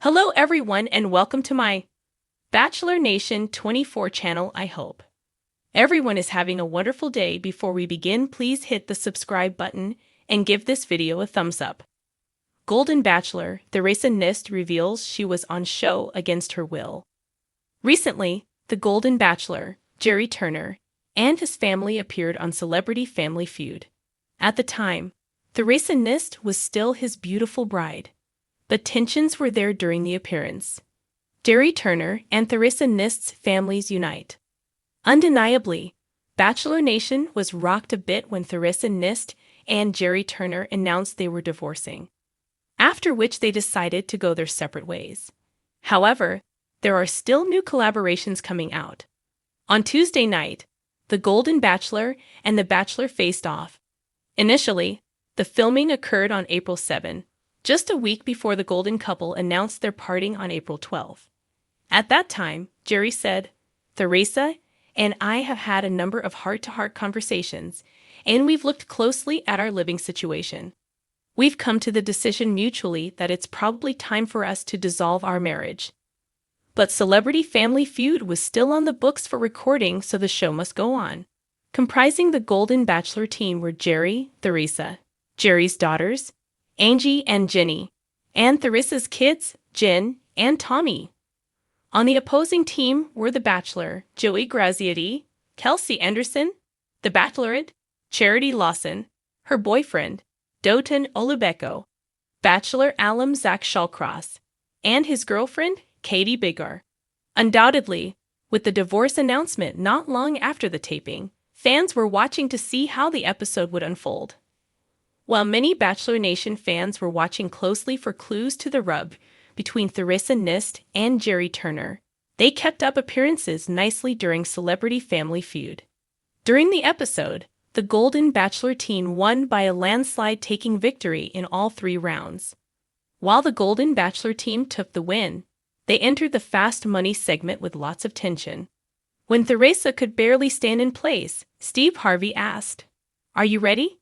Hello everyone and welcome to my Bachelor Nation 24 channel. I hope everyone is having a wonderful day. Before we begin, please hit the subscribe button and give this video a thumbs up. Golden Bachelor, Theresa Nist reveals she was on show against her will. Recently, the Golden Bachelor, Jerry Turner, and his family appeared on Celebrity Family Feud. At the time, Theresa Nist was still his beautiful bride. But tensions were there during the appearance. Jerry Turner and Theresa Nist's families unite. Undeniably, Bachelor Nation was rocked a bit when Theresa Nist and Jerry Turner announced they were divorcing, after which they decided to go their separate ways. However, there are still new collaborations coming out. On Tuesday night, The Golden Bachelor and The Bachelor faced off. Initially, the filming occurred on April 7, just a week before the Golden couple announced their parting on April 12. At that time, Jerry said, "Theresa and I have had a number of heart-to-heart conversations, and we've looked closely at our living situation. We've come to the decision mutually that it's probably time for us to dissolve our marriage." But Celebrity Family Feud was still on the books for recording, so the show must go on. Comprising the Golden Bachelor team were Jerry, Theresa, Jerry's daughters, Angie and Jenny, and Theresa's kids, Jen and Tommy. On the opposing team were The Bachelor, Joey Graziosi, Kelsey Anderson, The Bachelorette, Charity Lawson, her boyfriend, Doton Olubeko, Bachelor alum Zach Shallcross, and his girlfriend, Katie Bigar. Undoubtedly, with the divorce announcement not long after the taping, fans were watching to see how the episode would unfold. While many Bachelor Nation fans were watching closely for clues to the rub between Theresa Nist and Jerry Turner, they kept up appearances nicely during Celebrity Family Feud. During the episode, the Golden Bachelor team won by a landslide, taking victory in all 3 rounds. While the Golden Bachelor team took the win, they entered the Fast Money segment with lots of tension. When Theresa could barely stand in place, Steve Harvey asked, "Are you ready?"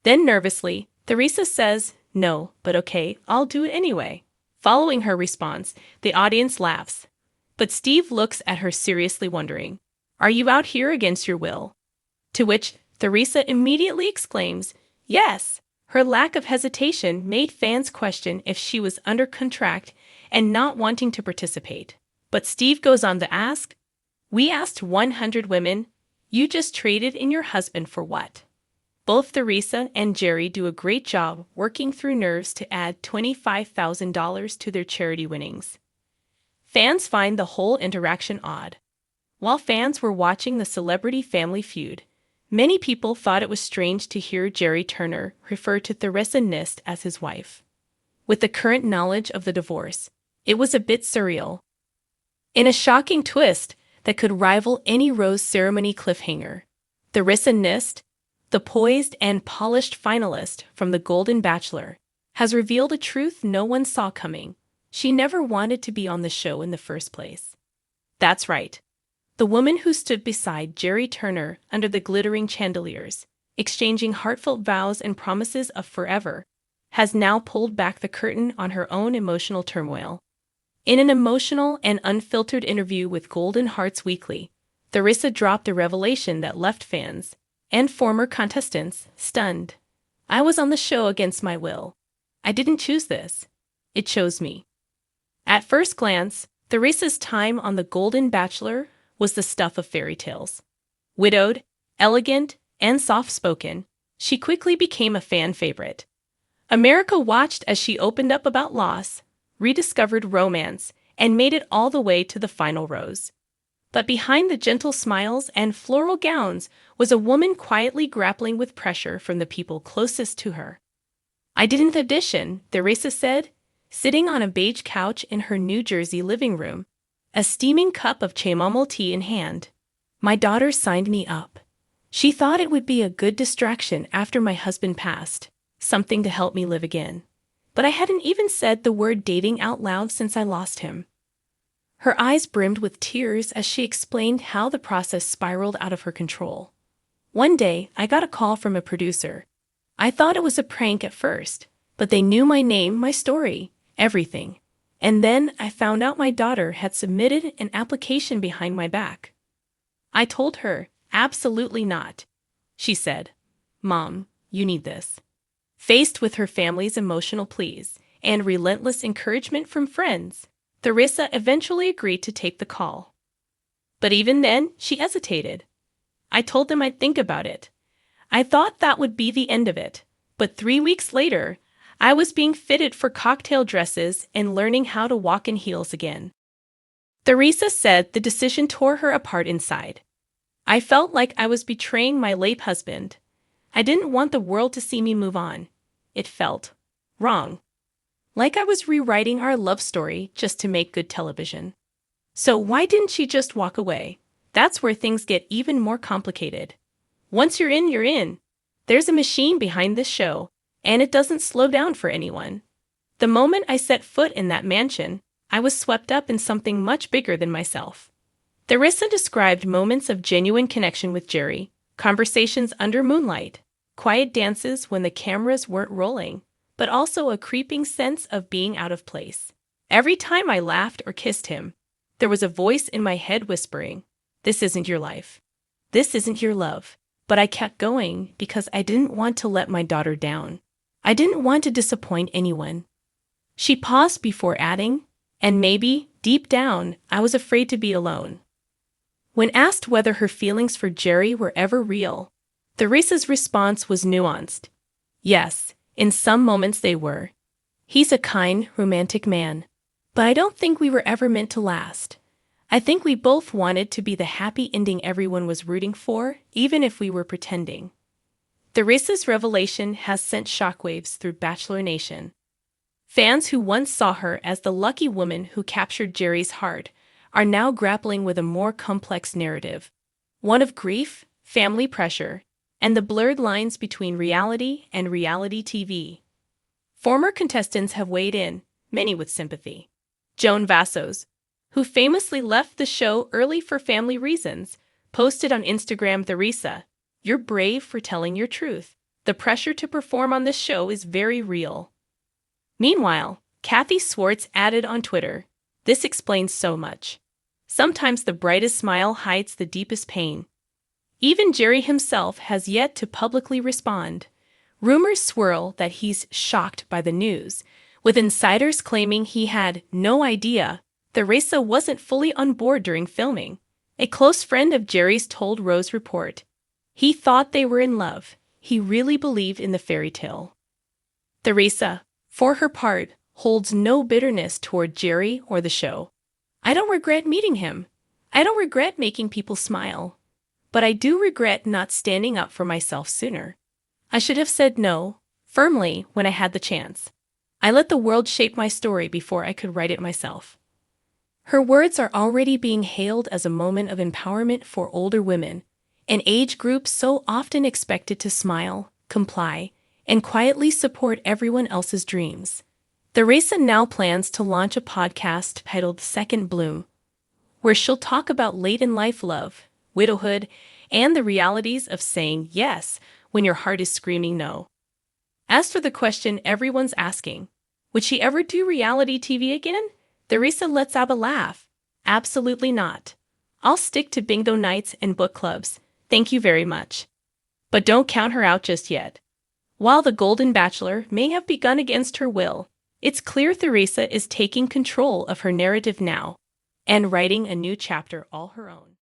Then nervously, Theresa says, "No, but okay, I'll do it anyway." Following her response, the audience laughs. But Steve looks at her seriously, wondering, "Are you out here against your will?" To which Theresa immediately exclaims, "Yes." Her lack of hesitation made fans question if she was under contract and not wanting to participate. But Steve goes on to ask, "We asked 100 women, you just traded in your husband for what?" Both Theresa and Jerry do a great job working through nerves to add $25,000 to their charity winnings. Fans find the whole interaction odd. While fans were watching the Celebrity Family Feud, many people thought it was strange to hear Jerry Turner refer to Theresa Nist as his wife. With the current knowledge of the divorce, it was a bit surreal. In a shocking twist that could rival any rose ceremony cliffhanger, Theresa Nist, the poised and polished finalist from The Golden Bachelor, has revealed a truth no one saw coming. She never wanted to be on the show in the first place. That's right. The woman who stood beside Jerry Turner under the glittering chandeliers, exchanging heartfelt vows and promises of forever, has now pulled back the curtain on her own emotional turmoil. In an emotional and unfiltered interview with Golden Hearts Weekly, Theresa dropped a revelation that left fans and former contestants stunned. "I was on the show against my will. I didn't choose this. It chose me." At first glance, Theresa's time on The Golden Bachelor was the stuff of fairy tales. Widowed, elegant, and soft-spoken, she quickly became a fan favorite. America watched as she opened up about loss, rediscovered romance, and made it all the way to the final rose. But behind the gentle smiles and floral gowns was a woman quietly grappling with pressure from the people closest to her. "I didn't audition," Theresa said, sitting on a beige couch in her New Jersey living room, a steaming cup of chamomile tea in hand. "My daughter signed me up. She thought it would be a good distraction after my husband passed, something to help me live again. But I hadn't even said the word dating out loud since I lost him." Her eyes brimmed with tears as she explained how the process spiraled out of her control. "One day, I got a call from a producer. I thought it was a prank at first, but they knew my name, my story, everything. And then I found out my daughter had submitted an application behind my back. I told her, absolutely not. She said, Mom, you need this. Faced with her family's emotional pleas and relentless encouragement from friends, Theresa eventually agreed to take the call. But even then, she hesitated. I told them I'd think about it. I thought that would be the end of it. But 3 weeks later, I was being fitted for cocktail dresses and learning how to walk in heels again. Theresa said the decision tore her apart inside. I felt like I was betraying my late husband. I didn't want the world to see me move on. It felt wrong. Like I was rewriting our love story just to make good television. So why didn't she just walk away? That's where things get even more complicated. Once you're in, you're in. There's a machine behind this show, and it doesn't slow down for anyone. The moment I set foot in that mansion, I was swept up in something much bigger than myself. Theresa described moments of genuine connection with Jerry, conversations under moonlight, quiet dances when the cameras weren't rolling, but also a creeping sense of being out of place. Every time I laughed or kissed him, there was a voice in my head whispering, "This isn't your life. This isn't your love." But I kept going because I didn't want to let my daughter down. I didn't want to disappoint anyone. She paused before adding, and maybe, deep down, I was afraid to be alone. When asked whether her feelings for Jerry were ever real, Theresa's response was nuanced. Yes, in some moments they were. He's a kind, romantic man. But I don't think we were ever meant to last. I think we both wanted to be the happy ending everyone was rooting for, even if we were pretending. Theresa's revelation has sent shockwaves through Bachelor Nation. Fans who once saw her as the lucky woman who captured Jerry's heart are now grappling with a more complex narrative, one of grief, family pressure, and the blurred lines between reality and reality TV. Former contestants have weighed in, many with sympathy. Joan Vassos, who famously left the show early for family reasons, posted on Instagram, "Theresa, you're brave for telling your truth. The pressure to perform on this show is very real." Meanwhile, Kathy Swartz added on Twitter, "This explains so much. Sometimes the brightest smile hides the deepest pain." Even Jerry himself has yet to publicly respond. Rumors swirl that he's shocked by the news, with insiders claiming he had no idea Theresa wasn't fully on board during filming. A close friend of Jerry's told Rose Report, he thought they were in love. He really believed in the fairy tale. Theresa, for her part, holds no bitterness toward Jerry or the show. "I don't regret meeting him. I don't regret making people smile. But I do regret not standing up for myself sooner. I should have said no, firmly, when I had the chance. I let the world shape my story before I could write it myself." Her words are already being hailed as a moment of empowerment for older women, an age group so often expected to smile, comply, and quietly support everyone else's dreams. Theresa now plans to launch a podcast titled Second Bloom, where she'll talk about late-in-life love, widowhood, and the realities of saying yes when your heart is screaming no. As for the question everyone's asking, would she ever do reality TV again? Theresa lets out a laugh. Absolutely not. I'll stick to bingo nights and book clubs. Thank you very much. But don't count her out just yet. While the Golden Bachelor may have begun against her will, it's clear Theresa is taking control of her narrative now and writing a new chapter all her own.